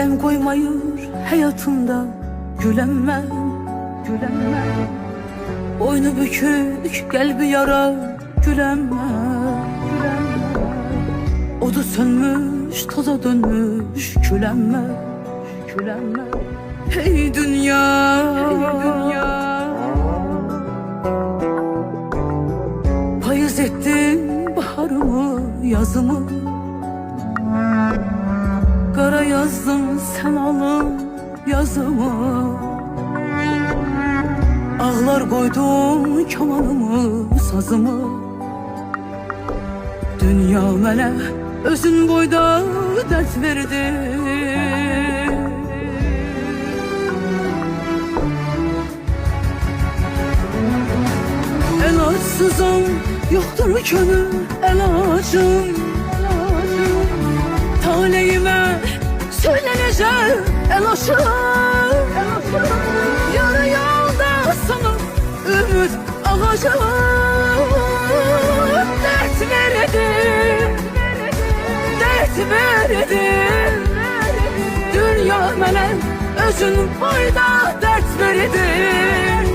Qəm qoymayır həyatımda güləmmə, güləmmə. Boynu bükük, qəlbi yara güləmmə, güləmmə. Odu sönmüş, toza dönmüş güləmmə, güləmmə. Hey dünya, hey dünya. Payız ettin baharımı, yazımı. Kara yazdın sen alın yazımı. Ağlar koydun kamanımı, sazımı. Dünya mənə özün boyda dert verdi. Elacsızam, yoktur könül elacım, elacım. Taleyime söylenecek elaşım, elaşım. Yarı yolda sana ümit ağacım. Dert verdim, dert verdim. Dünya mənə özün boyda dert verdim.